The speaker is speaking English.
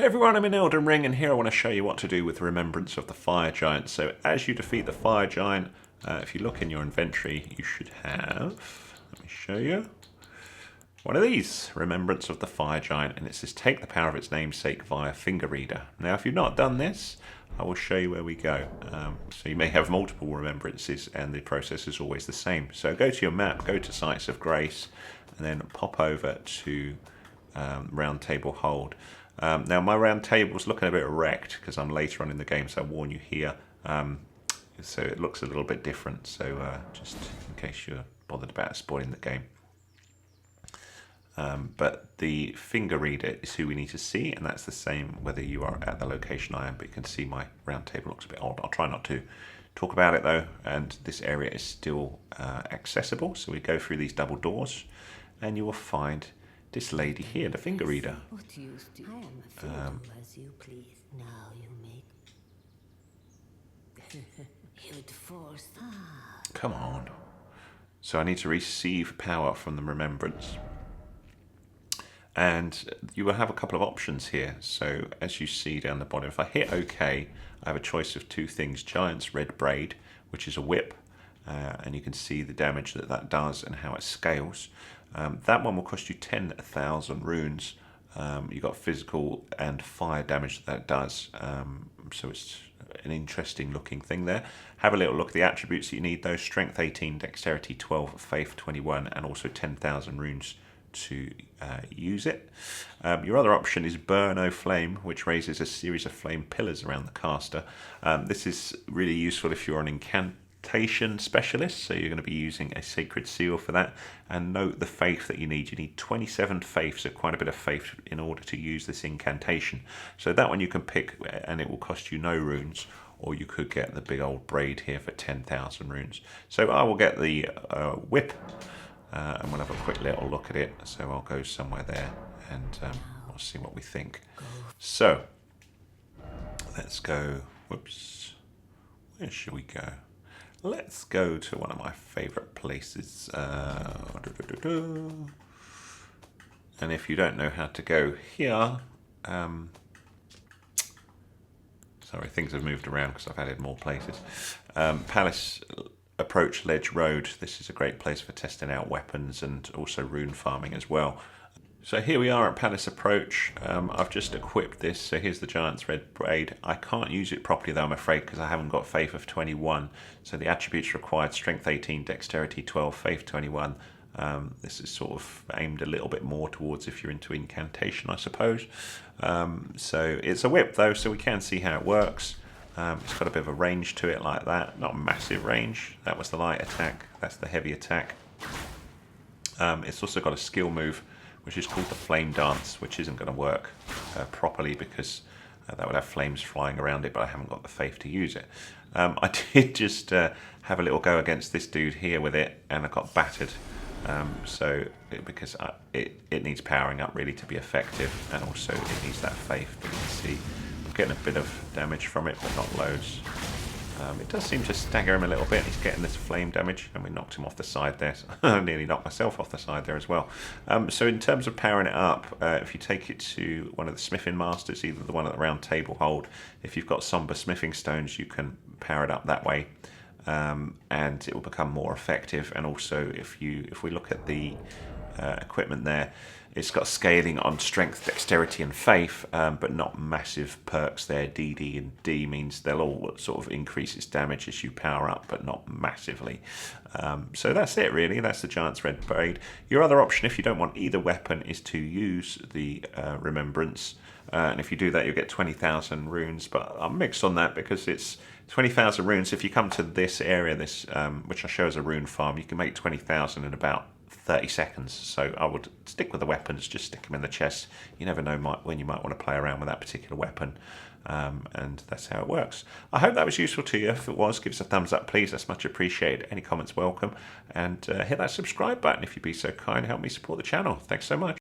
Hey everyone, I'm in Elden Ring, and here I want to show you what to do with Remembrance of the Fire Giant. So as you defeat the Fire Giant, if you look in your inventory, you should have, let me show you, one of these, Remembrance of the Fire Giant, and it says take the power of its namesake via Finger Reader. Now if you've not done this, I will show you where we go. So you may have multiple remembrances and the process is always the same. So go to your map, go to Sites of Grace, and then pop over to Roundtable Hold. Now my round table is looking a bit wrecked because I'm later on in the game, so I warn you here. So it looks a little bit different, so just in case you're bothered about spoiling the game. But the finger reader is who we need to see, and that's the same whether you are at the location I am, but you can see my round table looks a bit odd. I'll try not to talk about it though, and this area is still accessible, so we go through these double doors and you will find this lady here, the finger reader. What use do I am a fool as you please. Now you make you'd force. Come on. So I need to receive power from the remembrance. And you will have a couple of options here. So as you see down the bottom, if I hit OK, I have a choice of two things. Giant's Red Braid, which is a whip, and you can see the damage that that does and how it scales. That one will cost you 10,000 runes. You've got physical and fire damage that does, so it's an interesting looking thing there. Have a little look at the attributes that you need though. Strength 18, Dexterity 12, Faith 21, and also 10,000 runes to use it. Your other option is Burn O Flame, which raises a series of flame pillars around the caster. This is really useful if you're an incantation specialist, so you're going to be using a sacred seal for that. And note the faith that you need. You need 27 faith, so quite a bit of faith in order to use this incantation. So that one you can pick and it will cost you no runes, or you could get the big old braid here for 10,000 runes. So I will get the whip, and we'll have a quick little look at it. So I'll go somewhere there and we'll see what we think. So let's go, whoops, where should we go? Let's go to one of my favourite places. And if you don't know how to go here, sorry, things have moved around because I've added more places. Palace Approach Ledge Road. This is a great place for testing out weapons and also rune farming as well. So here we are at Palace Approach. I've just equipped this, so here's the Giant's Red Braid. I can't use it properly though, I'm afraid, because I haven't got Faith of 21. So the attributes required: Strength 18, Dexterity 12, Faith 21. This is sort of aimed a little bit more towards if you're into incantation, I suppose. So it's a whip though, so we can see how it works. It's got a bit of a range to it like that, not a massive range. That was the light attack, that's the heavy attack. It's also got a skill move, which is called the Flame Dance, which isn't going to work properly because that would have flames flying around it, but I haven't got the faith to use it. I did just have a little go against this dude here with it, and I got battered. Because it needs powering up really to be effective, and also it needs that faith. But you can see I'm getting a bit of damage from it, but not loads. It does seem to stagger him a little bit. He's getting this flame damage, and we knocked him off the side there. So I nearly knocked myself off the side there as well. So in terms of powering it up, if you take it to one of the smithing masters, either the one at the round table hold, if you've got somber smithing stones, you can power it up that way, and it will become more effective. And also, if we look at the equipment there, it's got scaling on strength, dexterity and faith, but not massive perks there. DD and D means they'll all sort of increase its damage as you power up, but not massively. So that's it really, that's the Giant's Red Braid. Your other option, if you don't want either weapon, is to use the Remembrance. And if you do that, you'll get 20,000 runes, but I'm mixed on that because it's 20,000 runes. If you come to this area, this which I show as a rune farm, you can make 20,000 in about 30 seconds. So I would stick with the weapons, just stick them in the chest. You never know when you might want to play around with that particular weapon, and that's how it works. I hope that was useful to you. If it was, give us a thumbs up please, that's much appreciated. Any comments welcome, and hit that subscribe button if you'd be so kind. Help me support the channel. Thanks so much.